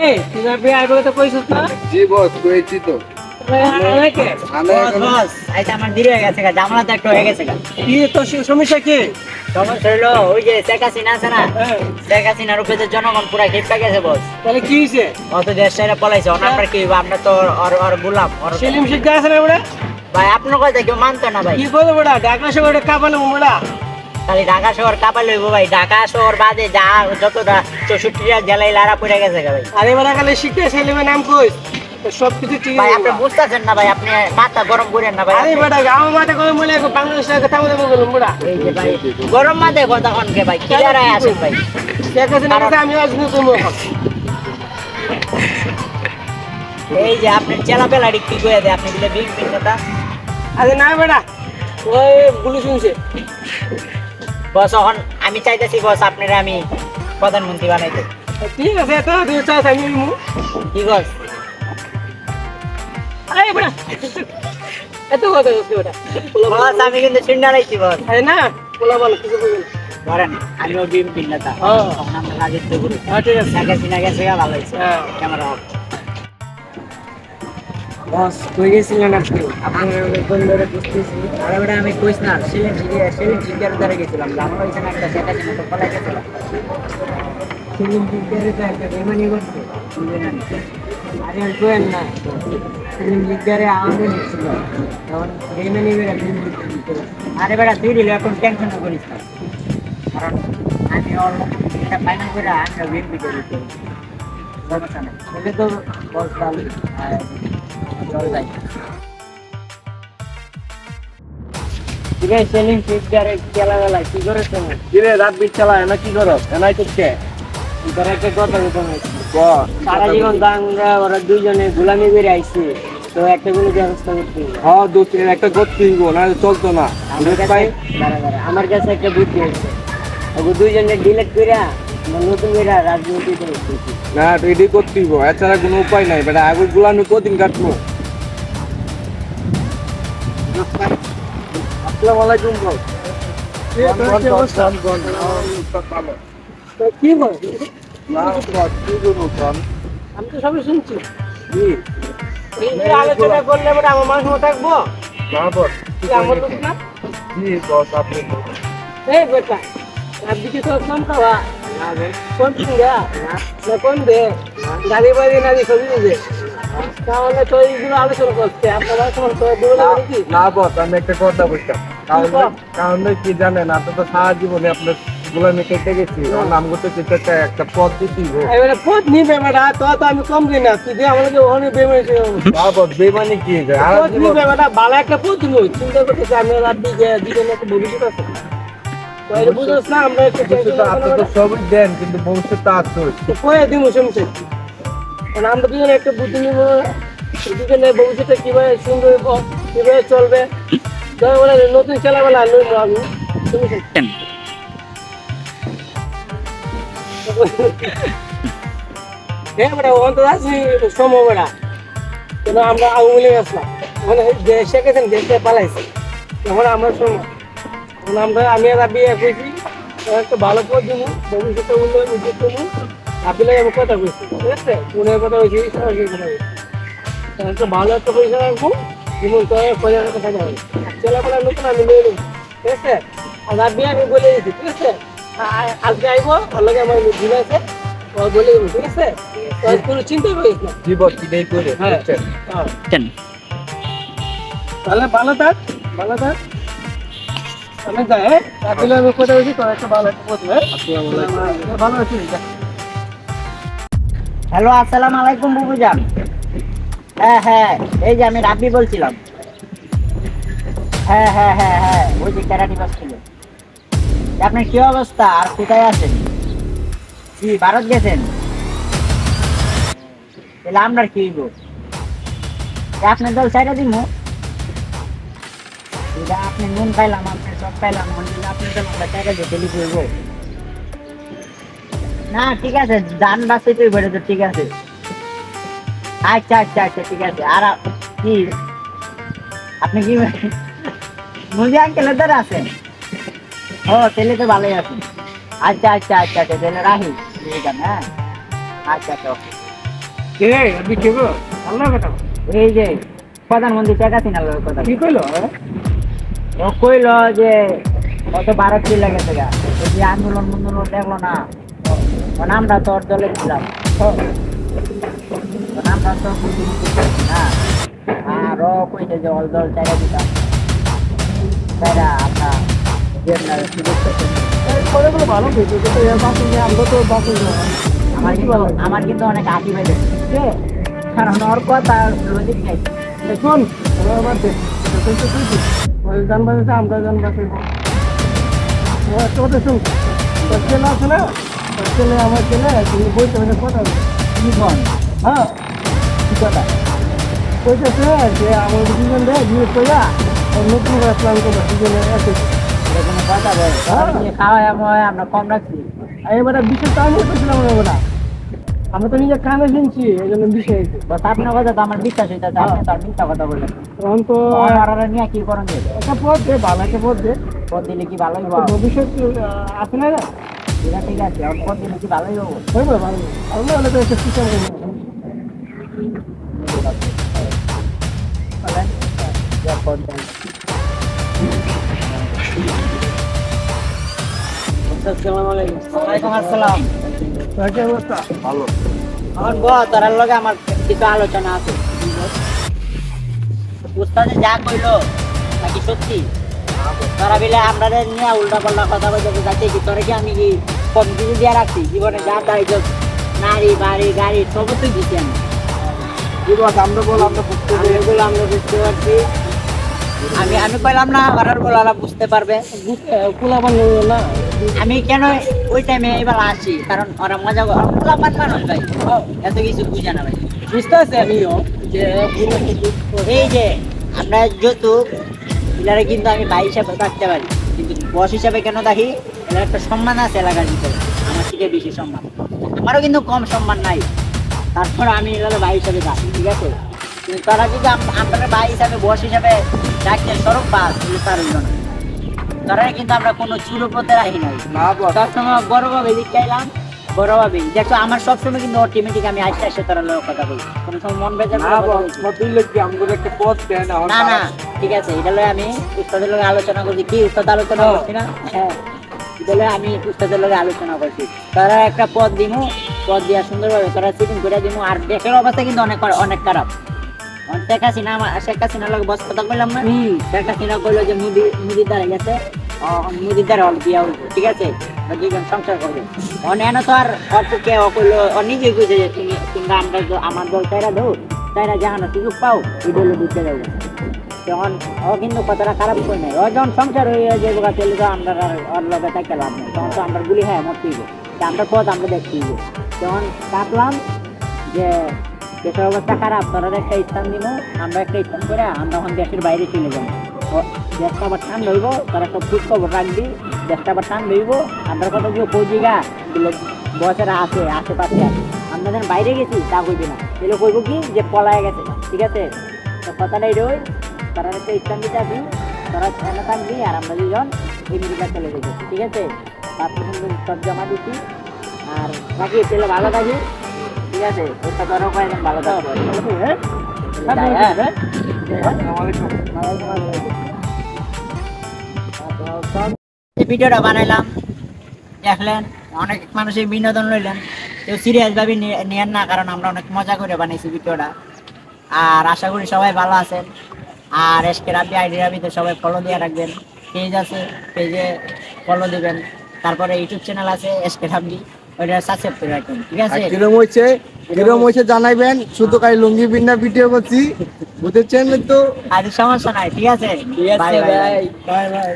এই তুই বিয়ে আইবো তো কইছিস না? জি বস, কইছি তো। অনেকে বস আইটা আমার দেরি হয়ে গেছে, জামালা তো একটু হয়ে গেছে। কি তোর সমস্যা কি? সমস্যা হইলো ওই যে শেখ হাসিনা আছে না, হ্যাঁ, শেখ হাসিনার উপরে যে জনগণ পুরা খেপটা গেছে বস। তাহলে কি হইছে? অত দেশ ছেড়ে পলাইছে, আমরা কি হইবো? আমরা তো ওর গোলাম। সেলিম শিক্ষা আছে না বড়া? ভাই আপনার কথা কেউ মানতো না ভাই। কি বলে বড়া? ঢাকা শহরে কাপালে বড়া। খালি ঢাকা শহর কাপাল হইবো ভাই, ঢাকা শহর বাদে যা যতটা 64টা জেলায় লারা পড়ে গেছে ভাই। আরে বড়া খালি শিক্ষা সেলিমের নাম কইস, সব কিছু ঠিক ভাই আছে। আপনি বুঝতেছেন না ভাই, আপনি মাথা গরম করেন না ভাই। আরে বড়া আমার মাথা কই মলে বাংলাদেশের কথা বলে বলুন বড়া। এই যে ভাই গরম মাথায় কতক্ষণ কে ভাই কি দাঁড়ায় আছেন ভাই? শেখ হাসিনা কথা আমি আজ নতুন এই যে আপনি চেলাপেলাড়ি কি করে দেয়, আপনি দিলে বিগ বিগ নেতা। আরে না বড়া, ওই গুলি শুনছে। বস এখন আমি চাইতেছি বস আপনারা আমি প্রধানমন্ত্রী বানাইতে। ঠিক আছে, তো তুই চাস আমি কি বস? আরে বড়া এত কথা হচ্ছে বড়া। বস আমি কিন্তু শুনে রাখছি বস। আরে না বলা বল কিছু বলবেন। ধরেন আমিও বিএমপি নেতা, হ্যাঁ। তখন আমরা রাজত্ব করি। হ্যাঁ ঠিক আছে। শেখ হাসিনা গেছে গা, ভালো হয়েছে। হ্যাঁ। Camera off. বস কই গেছিলেন আপনি? আপনার কোন ধরে বুঝতেছি আর ওটা আমি কইস না, সেলিম জিজ্ঞার দ্বারা গেছিলাম, জানা হয়েছে না একটা শেখ হাসিনা তো পলাই গেছিলাম। সেলিম জিজ্ঞারে তো একটা বেমানি করছে। বুঝলেন না? আরে আর কোয়েন না, সেলিম জিজ্ঞারে আমাদের ছিল তখন বেমানি করে আপনি আরে বেটা তুই দিলে এখন টেনশন করিস না, কারণ আমি ওর এটা ফাইনাল করে আমি বিএমপি করে দিতে সমস্যা নেই। বলে তো বস ভালো চল যাই। ঠিক আছে। সেলিম জিজ্ঞারে খেলাবেলা কি করে তুমি? কিরে রাত বিট চালায় না কি করো? এনাই করছে। এবার একটা কথা বলতে বস, সারা জীবন দাঙ্গা ওরা দুইজনে গোলামি বেড়ে আইছে, তো একটা কোনো ব্যবস্থা করতে হবে। হ্যাঁ দু তিন একটা করতে হইব, না চলতো না। আমার কাছে আমার কাছে একটা বুদ্ধি আছে, ওকে দুইজনে ডিলেট করে আমরা নতুন করে রাজনীতি করছি। না রেডি করতে হইব, এছাড়া কোনো উপায় নাই। বেটা আগুন গুলানো কদিন কাটবো। আসসালামু আলাইকুম বস। কি বল? না বস, কি করবো বল? আমি তো সবই শুনছি। কি? এই যে আলোচনা করলে পরে আমার মানুষ থাকবো। না বস, কি আমার লোক না? জি বস আপনি বলুন। এই বেটা, আপনি কি তো কম খাওয়া? কোন পুরা? না কোন দে? গাড়ি বাড়ি নাকি সবই দে? তাহলে তো এইগুলো আলোচনা করতে আপনারা তোমার তো বলে কি? না বস, আমি একটা কথা বলতাম। কারণ কি জানেন, আপনি তো সারা জীবনে আপনার গোলামি কেটে গেছি, নাম করতে চেষ্টা একটা পথ দিতেই হোক। এবারে পথ নিবে বেটা, তো আমি কম দিই না, তুই যে আমাকে ওখানে বেমানি না বস, বেমানি কি যায়? আর পথ নিবে বেটা, ভালো একটা পথ দিব। চিন্তা করতেছি আমি আপনি যে দিবেন একটা ভবিষ্যৎ আছে। তো এটা বুঝোস না, আমরা একটু আপনি তো সবই দেন, কিন্তু ভবিষ্যৎ তো আছে। কয়ে দিব সমস্যা কি? কারণ আমরা দুজনে একটা বুদ্ধি নিব, দুজনে ভবিষ্যতে কিভাবে সুন্দর হইব, কিভাবে চলবে, ধর বলে নতুন ছেলেবেলা লইব আমি। সমস্যা কি? হ্যাঁ বেটা, ওখান তো আছি সময় বেটা, কেন আমরা আগুন লেগে আসলাম ওখানে দেশে গেছেন, দেশে পালাইছে, এখন আমার সময়। এখন আমি আর বিয়ে করেছি, একটা ভালো পথ দিব, ভবিষ্যতে উন্নয়ন উদ্যোগ করবো। আপনি আমি কথা বলছি, ঠিক আছে? মনের কথা বলছি, সরাসরি কথা বলছি। একটা ভালো একটা পয়সা রাখবো, জীবন তো পয়সা কথা যাবে। ছেলেবেলা নতুন আমি নিয়ে নেবো, ঠিক আছে? আর আপনি আমি বলে দিচ্ছি, ঠিক আছে? আজকে আইবো, ভালো আমার দিন আছে, বলে দেবো, ঠিক আছে? তো আজ কোনো চিন্তা করিস না। জি বস, এটাই করে হ্যাঁ। বুঝছেন? তাহলে ভালো থাক, ভালো থাক। আমি যাই, হ্যাঁ? রাত্রিবেলা আমি কথা বলছি, তোর একটা ভালো একটা পথ, হ্যাঁ? ভালো আছিস? হ্যালো আসসালামু আলাইকুম বুবুজান। হ্যাঁ হ্যাঁ, এই যে আমি রাব্বি বলছিলাম। হ্যাঁ হ্যাঁ হ্যাঁ হ্যাঁ, ওই যে ক্যারাটি বাস ছিল। আপনার কি অবস্থা আর কোথায় আছেন? কি ভারত গেছেন? তাহলে আপনার কি হইব? আপনার দল চাইটা দিব, আপনি নুন পাইলাম, আপনার সব পাইলাম, আপনার দল আমরা চাইটা যেতে লিখব। না ঠিক আছে, ধান বাঁচতে তুই বেড়ে তো ঠিক আছে। আচ্ছা আচ্ছা আচ্ছা ঠিক আছে। আর কি আপনি কি মুজি আঙ্কেলের দ্বারা আছেন? ও তাহলে তো ভালোই আছেন। আচ্ছা আচ্ছা আচ্ছা আচ্ছা, তাহলে রাহি বুঝলাম। হ্যাঁ আচ্ছা আচ্ছা ওকে। আপনি কি বলো আল্লাহ কথা এই যে প্রধানমন্ত্রী শেখ হাসিনার কথা কি কইলো হ্যাঁ? ও কইলো যে কত ভারত চলে গেছে গা এই যে আন্দোলন মন্দোলন দেখলো না তখন আমরা তো ওর দলে ছিলাম তখন আমরা তো কিছু করছি না আর ও কইছে যে ওর দল চাইরা দিতাম চাইরা আমরা জেনারেল সুযোগ পেতাম। এই করে বলে ভালো হয়েছে কিন্তু এর বাসে নিয়ে আমরা তো বাসে আমার কিন্তু অনেক হাসি পাইছে কারণ ওর কথা লজিক নাই। দেখুন আমার দেখ জান বাসে আমরা জান বাসে তোদের শুন তোর ছেলে আছে না তোর ছেলে আমার ছেলে তুমি বইতে বসে কথা বলো। কি বল হ্যাঁ কি কথা কইতেছে যে আমার দুজন রে বিয়ে করে নতুন করে প্ল্যান করবো দুজনে আছে এটা কোনো কথা বল খাওয়া আমরা কম রাখছি এবারে বিশেষ টাইম করছিলাম না আমরা তো নিজে কানে শুনছি এই জন্য বিষয় বস আপনার কথা তো আমার বিশ্বাস হইতেছে আপনি তো আর মিথ্যা কথা বললেন তখন তো ওরা নিয়ে কি করেন একটা পথ দে ভালো একটা পথ দে পদ দিলে কি ভালোই একটা হবো ভবিষ্যৎ আছে না রে এটা ঠিক আছে ওর পদ দিলে কি ভালোই হবো হইবে ভালো আমরা হলে তো একটা সিস্টেম করবো বলেন যে পদ দেন। ওয়ালাইকুম আসসালাম তাকে অবস্থা ভালো আমার তোরার লগে আমার কিছু আলোচনা আছে উস্তাদে যা কইলো নাকি সত্যি তোরা বিলে আমরা নিয়ে উল্টা পাল্টা কথা বলতে যাচ্ছে কি তোরা কি আমি কি কম কিছু দিয়ে রাখছি জীবনে যা দায়িত্ব নারী বাড়ি গাড়ি সব তো দিচ্ছি আমি কি বল আমরা বল আমরা বুঝতে এগুলো আমরা বুঝতে পারছি আমি কইলাম না ওরার বলে ওরা বুঝতে পারবে পোলাপান না আমি কেন ওই টাইমে এবার আসি কারণ ওরা মজা পোলাপান মানুষ ভাই এত কিছু বুঝে না ভাই বুঝতে আছে আমিও যে এই যে আমরা যৌতুক এলারে কিন্তু আমি ভাই হিসাবে থাকতে পারি কিন্তু বস হিসাবে কেন দেখি এলার একটা সম্মান আছে এলাকার ভিতরে আমার থেকে বেশি সম্মান আমারও কিন্তু কম সম্মান নাই তারপর আমি এলাকা ভাই হিসাবে থাকি ঠিক আছে কিন্তু তারা যদি আমরা ভাই হিসাবে বস হিসাবে ডাকতে সড়ক পাস তার হইল না তারা কিন্তু আমরা কোনো চুরো পথে রাখি নাই না বল সবসময় বড়ভাবে দিক চাইলাম বড়ভাবে দেখো আমার সবসময় কিন্তু অটোমেটিক আমি আস্তে আস্তে তারা লোক কথা বলি কোনো সময় মন বেজার না বল তুই লোক কি আমাদের একটা পথ দেয় না না না ঠিক আছে এটা লয়ে আমি উস্তাদের লগে আলোচনা করছি কি উস্তাদ আলোচনা করছি না হ্যাঁ এটা লয়ে আমি উস্তাদের লগে আলোচনা করছি তারা একটা পদ দিমু পদ দিয়া সুন্দরভাবে তারা সিটিং করে দিমু আর দেশের অবস্থা কিন্তু অনেক অনেক খারাপ শেখ হাসিনা লগে বস কথা কইলাম না শেখ হাসিনা কইলো যে মুদির দ্বারা গেছে মুদির দ্বারা বিয়া হইব ঠিক আছে দুইজন সংসার করবে অনেন তো আর অপুকে কইলো নিজেই কইছে যে তোমরা আমরা আমার দল তাইরা দৌ তাইরা জাহানো সুযোগ পাও এই দলে দিতে যাবো তখন ও কিন্তু কথাটা খারাপ করে নাই ও যখন সংসার হয়ে যাবো তাহলে তো আমরা ওর লগে থাকতে লাভ নেই তখন তো আমরা গুলি হ্যাঁ মরতেই আমরা পথ আমরা দেখতেই তখন কাটলাম যে দেশের অবস্থা খারাপ তোরা একটা স্থান দিব আমরা একটা স্থান করে আমরা এখন দেশের বাইরে চলে যাবো দেশটা আবার টান লইব তারা সব খোঁজ খবর রাখবি দেশটা আবার টান লইব আমরা কথা দিয়ে পৌঁছিগা বছরা আছে আশেপাশে আমরা যখন বাইরে গেছি তা কইবি না এগুলো কইব কি যে পলায় গেছে ঠিক আছে তো কথাটাই রই তারা একটা স্থান দিতে আসবি তোরা এনে থাকবি আর আমরা দুজন আমেরিকা চলে যাবো ঠিক আছে তারপর কিন্তু সব জমা দিচ্ছি আর বাকি ছেলে ভালো থাকি ঠিক আছে ওটা ধরো কয়েকদিন ভালো থাকবে ভিডিওটা বানাইলাম দেখলেন অনেক মানুষের বিনোদন লইলেন কেউ সিরিয়াস ভাবে নিয়েন না কারণ আমরা অনেক মজা করে বানাইছি ভিডিওটা আর আশা করি সবাই ভালো আছেন আর এসকে রাব্বি আইডি রাব্বিতে সবাই ফলো দিয়ে রাখবেন পেজ আছে পেজে ফলো দিবেন তারপরে ইউটিউব চ্যানেল আছে এসকে রাব্বি ওইটা সাবস্ক্রাইব করে রাখবেন ঠিক আছে কিরম হয়েছে জানাইবেন শুধু খালি লুঙ্গি বিন্না ভিডিও করছি বুঝেছেন তো আর সমস্যা নাই ঠিক আছে ঠিক আছে ভাই বাই বাই